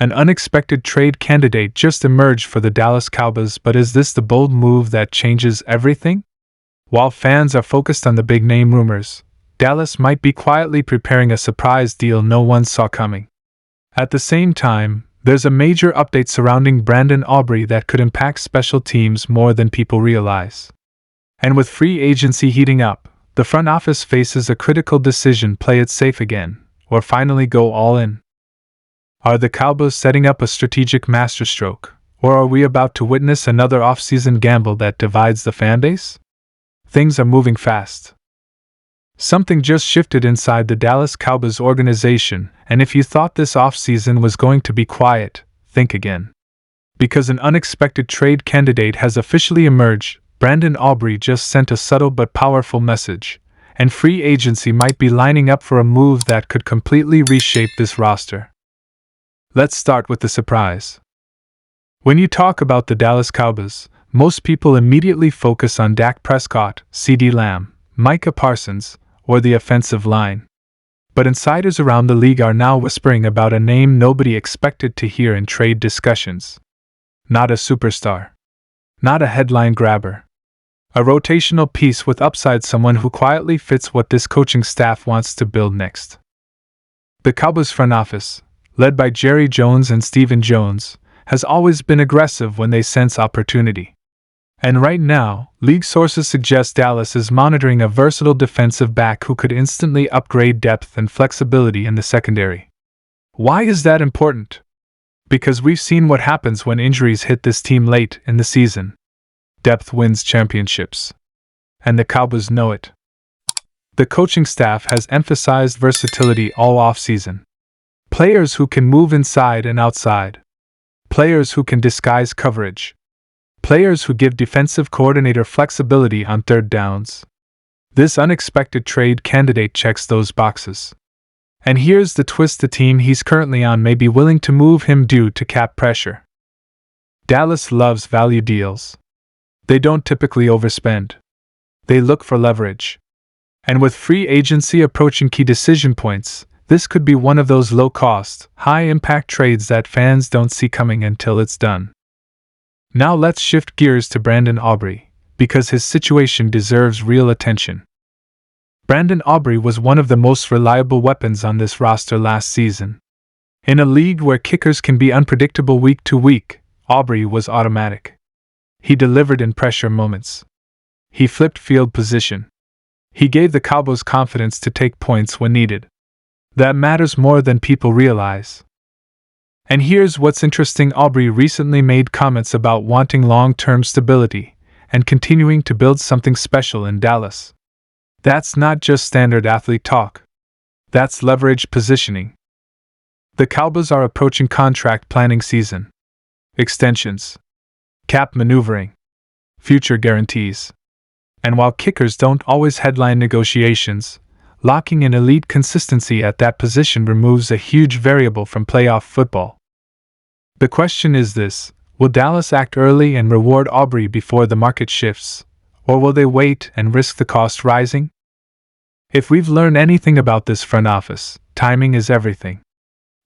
An unexpected trade candidate just emerged for the Dallas Cowboys, but is this the bold move that changes everything? While fans are focused on the big-name rumors, Dallas might be quietly preparing a surprise deal no one saw coming. At the same time, there's a major update surrounding Brandon Aubrey that could impact special teams more than people realize. And with free agency heating up, the front office faces a critical decision: play it safe again, or finally go all in. Are the Cowboys setting up a strategic masterstroke, or are we about to witness another offseason gamble that divides the fanbase? Things are moving fast. Something just shifted inside the Dallas Cowboys organization, and if you thought this offseason was going to be quiet, think again. Because an unexpected trade candidate has officially emerged. Brandon Aubrey just sent a subtle but powerful message, and free agency might be lining up for a move that could completely reshape this roster. Let's start with the surprise. When you talk about the Dallas Cowboys, most people immediately focus on Dak Prescott, CeeDee Lamb, Micah Parsons, or the offensive line. But insiders around the league are now whispering about a name nobody expected to hear in trade discussions. Not a superstar. Not a headline grabber. A rotational piece with upside, someone who quietly fits what this coaching staff wants to build next. The Cowboys front office, led by Jerry Jones and Stephen Jones, has always been aggressive when they sense opportunity. And right now, league sources suggest Dallas is monitoring a versatile defensive back who could instantly upgrade depth and flexibility in the secondary. Why is that important? Because we've seen what happens when injuries hit this team late in the season. Depth wins championships. And the Cowboys know it. The coaching staff has emphasized versatility all offseason. Players who can move inside and outside. Players who can disguise coverage. Players who give defensive coordinator flexibility on third downs. This unexpected trade candidate checks those boxes. And here's the twist: the team he's currently on may be willing to move him due to cap pressure. Dallas loves value deals. They don't typically overspend. They look for leverage. And with free agency approaching key decision points, this could be one of those low-cost, high-impact trades that fans don't see coming until it's done. Now let's shift gears to Brandon Aubrey, because his situation deserves real attention. Brandon Aubrey was one of the most reliable weapons on this roster last season. In a league where kickers can be unpredictable week to week, Aubrey was automatic. He delivered in pressure moments. He flipped field position. He gave the Cowboys confidence to take points when needed. That matters more than people realize. And here's what's interesting: Aubrey recently made comments about wanting long-term stability and continuing to build something special in Dallas. That's not just standard athlete talk. That's leverage positioning. The Cowboys are approaching contract planning season. Extensions. Cap maneuvering. Future guarantees. And while kickers don't always headline negotiations, locking in elite consistency at that position removes a huge variable from playoff football. The question is this: will Dallas act early and reward Aubrey before the market shifts, or will they wait and risk the cost rising? If we've learned anything about this front office, timing is everything.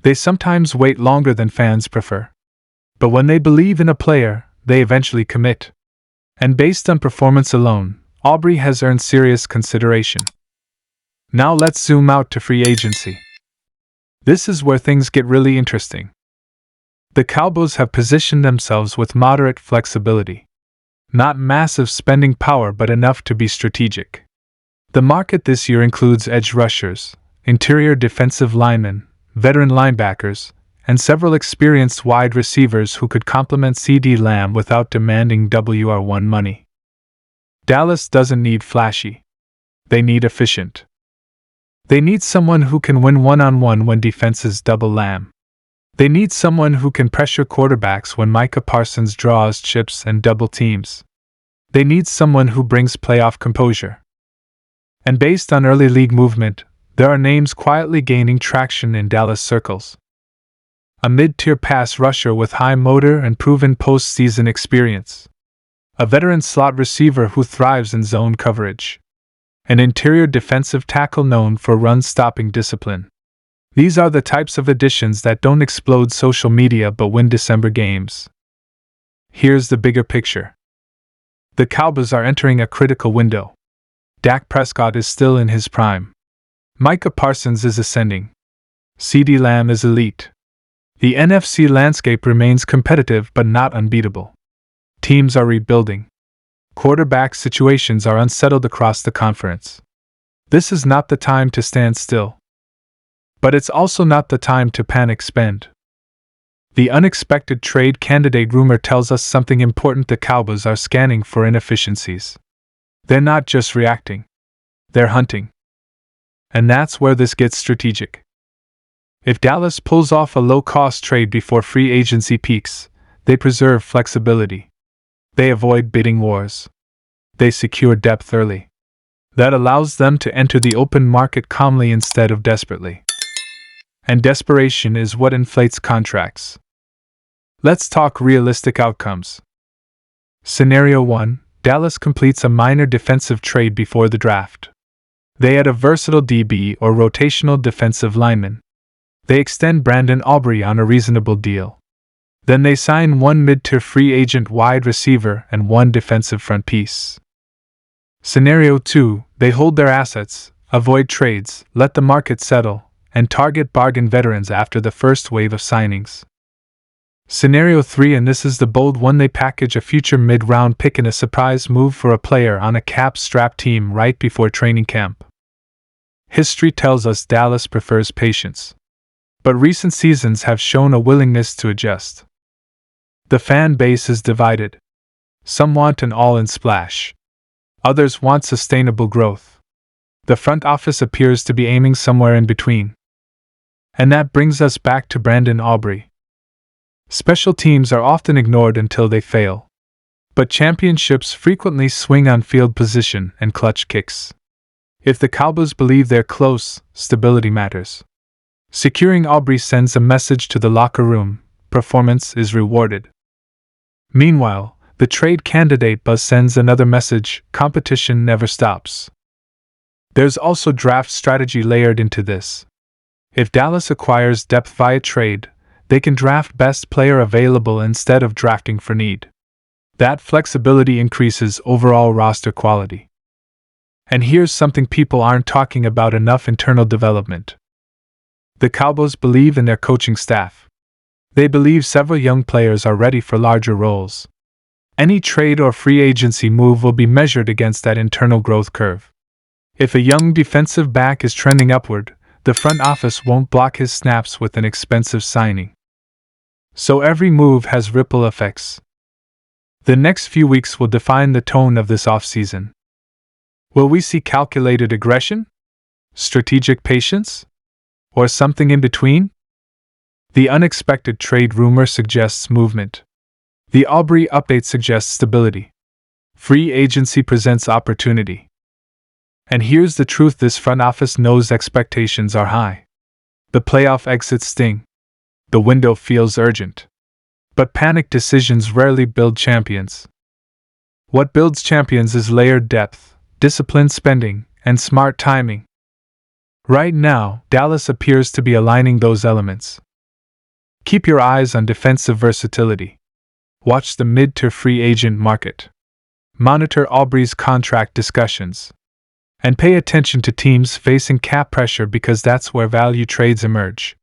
They sometimes wait longer than fans prefer. But when they believe in a player, they eventually commit. And based on performance alone, Aubrey has earned serious consideration. Now let's zoom out to free agency. This is where things get really interesting. The Cowboys have positioned themselves with moderate flexibility. Not massive spending power, but enough to be strategic. The market this year includes edge rushers, interior defensive linemen, veteran linebackers, and several experienced wide receivers who could complement CeeDee Lamb without demanding WR1 money. Dallas doesn't need flashy. They need efficient. They need someone who can win one-on-one when defenses double Lamb. They need someone who can pressure quarterbacks when Micah Parsons draws chips and double teams. They need someone who brings playoff composure. And based on early league movement, there are names quietly gaining traction in Dallas circles. A mid-tier pass rusher with high motor and proven postseason experience. A veteran slot receiver who thrives in zone coverage. An interior defensive tackle known for run-stopping discipline. These are the types of additions that don't explode social media but win December games. Here's the bigger picture. The Cowboys are entering a critical window. Dak Prescott is still in his prime. Micah Parsons is ascending. CeeDee Lamb is elite. The NFC landscape remains competitive but not unbeatable. Teams are rebuilding. Quarterback situations are unsettled across the conference. This is not the time to stand still. But it's also not the time to panic spend. The unexpected trade candidate rumor tells us something important. The Cowboys are scanning for inefficiencies. They're not just reacting. They're hunting. And that's where this gets strategic. If Dallas pulls off a low-cost trade before free agency peaks, they preserve flexibility. They avoid bidding wars. They secure depth early. That allows them to enter the open market calmly instead of desperately. And desperation is what inflates contracts. Let's talk realistic outcomes. Scenario 1. Dallas completes a minor defensive trade before the draft. They add a versatile DB or rotational defensive lineman. They extend Brandon Aubrey on a reasonable deal. Then they sign one mid-tier free agent wide receiver and one defensive front piece. Scenario 2. They hold their assets, avoid trades, let the market settle, and target bargain veterans after the first wave of signings. Scenario 3, and this is the bold one, they package a future mid-round pick in a surprise move for a player on a cap-strapped team right before training camp. History tells us Dallas prefers patience. But recent seasons have shown a willingness to adjust. The fan base is divided. Some want an all-in splash. Others want sustainable growth. The front office appears to be aiming somewhere in between. And that brings us back to Brandon Aubrey. Special teams are often ignored until they fail. But championships frequently swing on field position and clutch kicks. If the Cowboys believe they're close, stability matters. Securing Aubrey sends a message to the locker room: performance is rewarded. Meanwhile, the trade candidate buzz sends another message: competition never stops. There's also draft strategy layered into this. If Dallas acquires depth via trade, they can draft best player available instead of drafting for need. That flexibility increases overall roster quality. And here's something people aren't talking about enough: internal development. The Cowboys believe in their coaching staff. They believe several young players are ready for larger roles. Any trade or free agency move will be measured against that internal growth curve. If a young defensive back is trending upward, the front office won't block his snaps with an expensive signing. So every move has ripple effects. The next few weeks will define the tone of this offseason. Will we see calculated aggression? Strategic patience? Or something in between? The unexpected trade rumor suggests movement. The Aubrey update suggests stability. Free agency presents opportunity. And here's the truth: this front office knows expectations are high. The playoff exits sting. The window feels urgent. But panic decisions rarely build champions. What builds champions is layered depth, disciplined spending, and smart timing. Right now, Dallas appears to be aligning those elements. Keep your eyes on defensive versatility. Watch the mid-tier free agent market. Monitor Aubrey's contract discussions. And pay attention to teams facing cap pressure, because that's where value trades emerge.